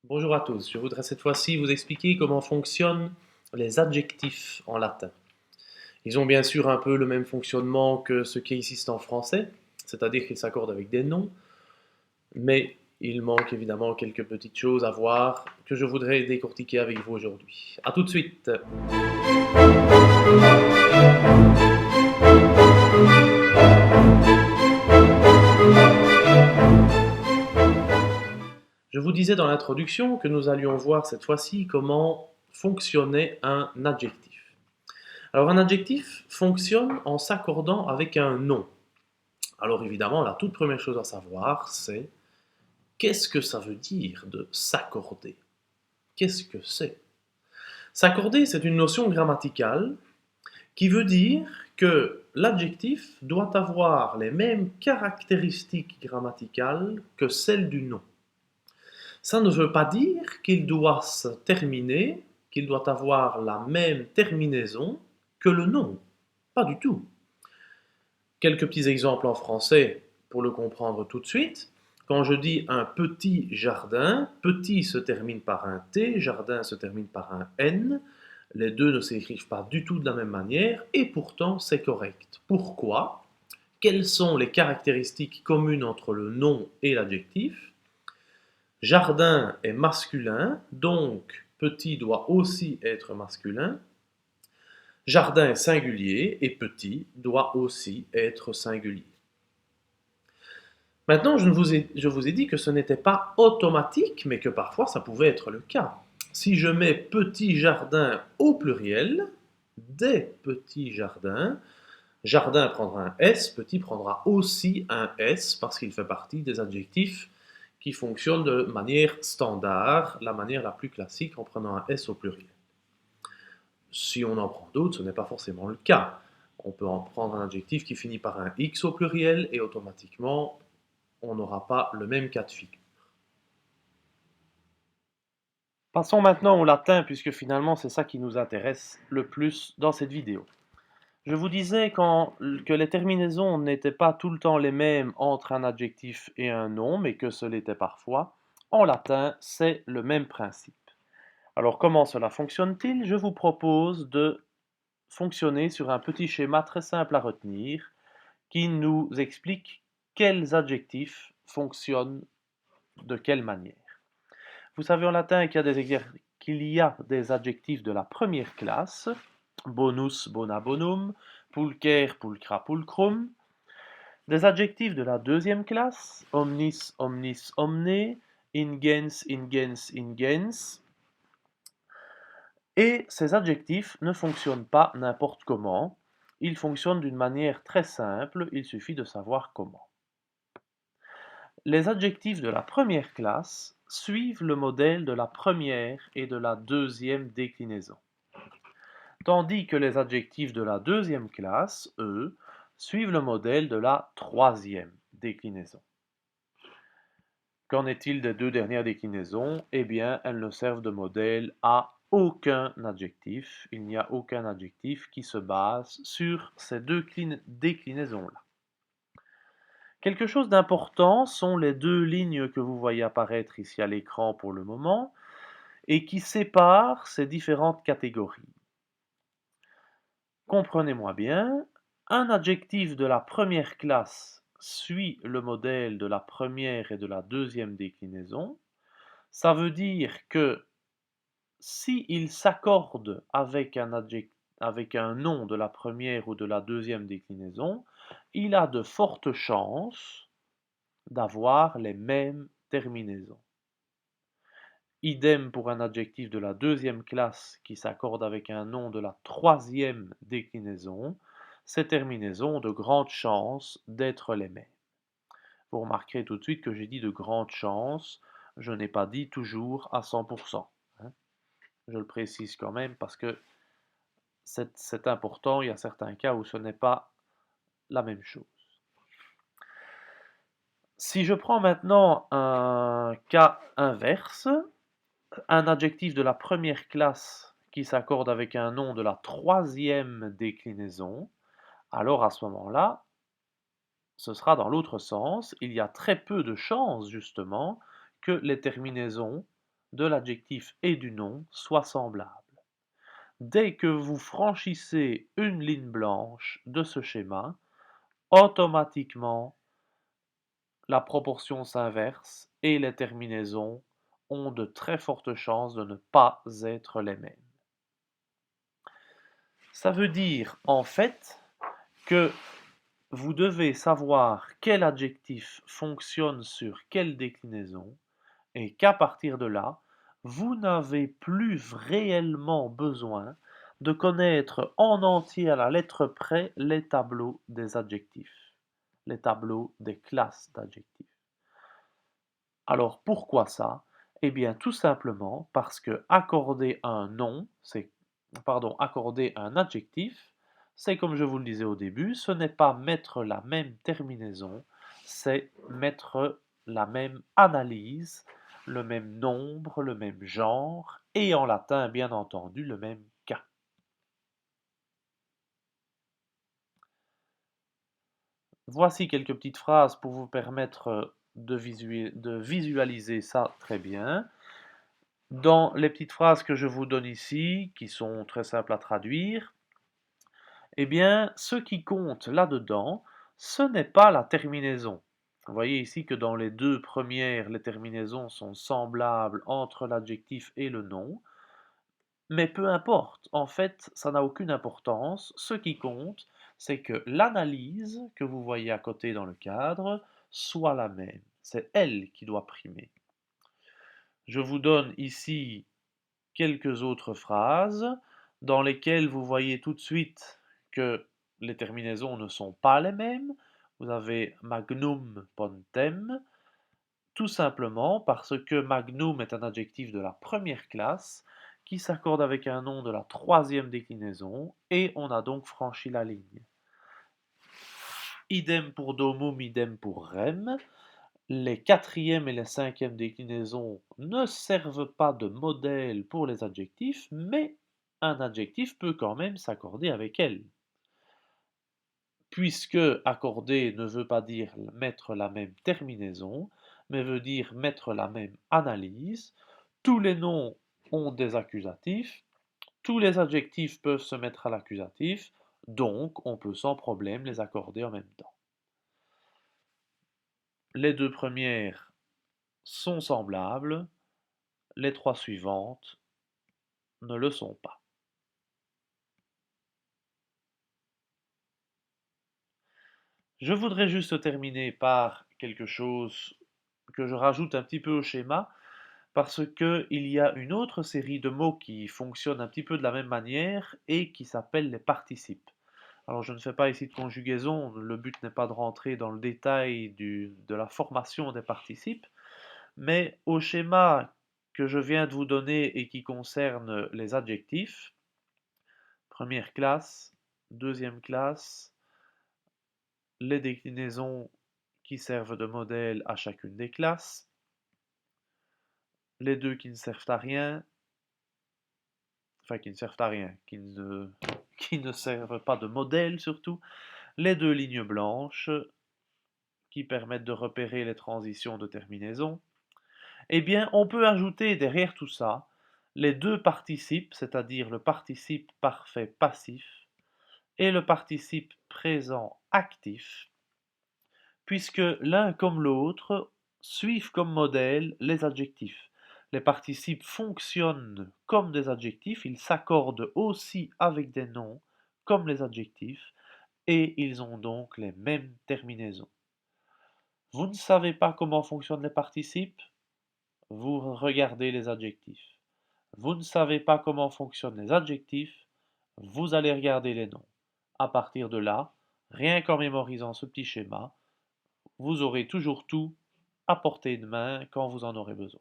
Bonjour à tous, je voudrais cette fois-ci vous expliquer comment fonctionnent les adjectifs en latin. Ils ont bien sûr un peu le même fonctionnement que ce qui existe en français, c'est-à-dire qu'ils s'accordent avec des noms, mais il manque évidemment quelques petites choses à voir que je voudrais décortiquer avec vous aujourd'hui. A tout de suite. Je vous disais dans l'introduction que nous allions voir cette fois-ci comment fonctionnait un adjectif. Alors un adjectif fonctionne en s'accordant avec un nom. Alors évidemment, la toute première chose à savoir, c'est qu'est-ce que ça veut dire de s'accorder? Qu'est-ce que c'est? S'accorder, c'est une notion grammaticale qui veut dire que l'adjectif doit avoir les mêmes caractéristiques grammaticales que celles du nom. Ça ne veut pas dire qu'il doit se terminer, qu'il doit avoir la même terminaison que le nom. Pas du tout. Quelques petits exemples en français pour le comprendre tout de suite. Quand je dis un petit jardin, petit se termine par un T, jardin se termine par un N. Les deux ne s'écrivent pas du tout de la même manière et pourtant c'est correct. Pourquoi? Quelles sont les caractéristiques communes entre le nom et l'adjectif? Jardin est masculin, donc petit doit aussi être masculin. Jardin est singulier et petit doit aussi être singulier. Maintenant, je vous ai dit que ce n'était pas automatique, mais que parfois ça pouvait être le cas. Si je mets petit jardin au pluriel, des petits jardins, jardin prendra un S, petit prendra aussi un S parce qu'il fait partie des adjectifs qui fonctionnent de manière standard, la manière la plus classique en prenant un S au pluriel. Si on en prend d'autres, ce n'est pas forcément le cas. On peut en prendre un adjectif qui finit par un X au pluriel et automatiquement, on n'aura pas le même cas de figure. Passons maintenant au latin, puisque finalement c'est ça qui nous intéresse le plus dans cette vidéo. Je vous disais que les terminaisons n'étaient pas tout le temps les mêmes entre un adjectif et un nom, mais que ce l'était parfois. En latin, c'est le même principe. Alors comment cela fonctionne-t-il? Je vous propose de fonctionner sur un petit schéma très simple à retenir qui nous explique quels adjectifs fonctionnent de quelle manière. Vous savez en latin qu'il y a des adjectifs de la première classe, bonus, bona, bonum, pulcher, pulcra, pulcrum, des adjectifs de la deuxième classe, omnis, omnis, omne, ingens, ingens, ingens, et ces adjectifs ne fonctionnent pas n'importe comment, ils fonctionnent d'une manière très simple, il suffit de savoir comment. Les adjectifs de la première classe suivent le modèle de la première et de la deuxième déclinaison, tandis que les adjectifs de la deuxième classe, eux, suivent le modèle de la troisième déclinaison. Qu'en est-il des deux dernières déclinaisons? Eh bien, elles ne servent de modèle à aucun adjectif. Il n'y a aucun adjectif qui se base sur ces deux déclinaisons-là. Quelque chose d'important sont les deux lignes que vous voyez apparaître ici à l'écran pour le moment et qui séparent ces différentes catégories. Comprenez-moi bien, un adjectif de la première classe suit le modèle de la première et de la deuxième déclinaison. Ça veut dire que s'il s'accorde avec avec un nom de la première ou de la deuxième déclinaison, il a de fortes chances d'avoir les mêmes terminaisons. Idem pour un adjectif de la deuxième classe qui s'accorde avec un nom de la troisième déclinaison, ces terminaisons ont de grandes chances d'être les mêmes. Vous remarquerez tout de suite que j'ai dit de grandes chances, je n'ai pas dit toujours à 100%. Je le précise quand même parce que c'est important, il y a certains cas où ce n'est pas la même chose. Si je prends maintenant un cas inverse, un adjectif de la première classe qui s'accorde avec un nom de la troisième déclinaison, alors à ce moment-là, ce sera dans l'autre sens. Il y a très peu de chances, justement, que les terminaisons de l'adjectif et du nom soient semblables. Dès que vous franchissez une ligne blanche de ce schéma, automatiquement, la proportion s'inverse et les terminaisons ont de très fortes chances de ne pas être les mêmes. Ça veut dire en fait que vous devez savoir quel adjectif fonctionne sur quelle déclinaison et qu'à partir de là, vous n'avez plus réellement besoin de connaître en entier à la lettre près les tableaux des adjectifs, les tableaux des classes d'adjectifs. Alors pourquoi ça? Eh bien tout simplement parce que accorder un nom, accorder un adjectif, c'est comme je vous le disais au début, ce n'est pas mettre la même terminaison, c'est mettre la même analyse, le même nombre, le même genre, et en latin bien entendu le même cas. Voici quelques petites phrases pour vous permettre de visualiser ça très bien. Dans les petites phrases que je vous donne ici, qui sont très simples à traduire, eh bien, ce qui compte là-dedans, ce n'est pas la terminaison. Vous voyez ici que dans les deux premières, les terminaisons sont semblables entre l'adjectif et le nom, mais peu importe, en fait, ça n'a aucune importance. Ce qui compte, c'est que l'analyse que vous voyez à côté dans le cadre soit la même. C'est elle qui doit primer. Je vous donne ici quelques autres phrases dans lesquelles vous voyez tout de suite que les terminaisons ne sont pas les mêmes. Vous avez magnum pontem, tout simplement parce que magnum est un adjectif de la première classe qui s'accorde avec un nom de la troisième déclinaison et on a donc franchi la ligne. Idem pour domum, idem pour rem. Les quatrième et les cinquième déclinaisons ne servent pas de modèle pour les adjectifs, mais un adjectif peut quand même s'accorder avec elles. Puisque accorder ne veut pas dire mettre la même terminaison, mais veut dire mettre la même analyse, tous les noms ont des accusatifs, tous les adjectifs peuvent se mettre à l'accusatif, donc on peut sans problème les accorder en même temps. Les deux premières sont semblables, les trois suivantes ne le sont pas. Je voudrais juste terminer par quelque chose que je rajoute un petit peu au schéma, parce qu'il y a une autre série de mots qui fonctionnent un petit peu de la même manière et qui s'appellent les participes. Alors je ne fais pas ici de conjugaison, le but n'est pas de rentrer dans le détail de la formation des participes, mais au schéma que je viens de vous donner et qui concerne les adjectifs, première classe, deuxième classe, les déclinaisons qui servent de modèle à chacune des classes, les deux qui ne servent à rien, enfin qui ne servent à rien, qui ne servent pas de modèle surtout, les deux lignes blanches qui permettent de repérer les transitions de terminaison, eh bien on peut ajouter derrière tout ça les deux participes, c'est-à-dire le participe parfait passif et le participe présent actif, puisque l'un comme l'autre suivent comme modèle les adjectifs. Les participes fonctionnent comme des adjectifs, ils s'accordent aussi avec des noms comme les adjectifs, et ils ont donc les mêmes terminaisons. Vous ne savez pas comment fonctionnent les participes? Vous regardez les adjectifs. Vous ne savez pas comment fonctionnent les adjectifs? Vous allez regarder les noms. À partir de là, rien qu'en mémorisant ce petit schéma, vous aurez toujours tout à portée de main quand vous en aurez besoin.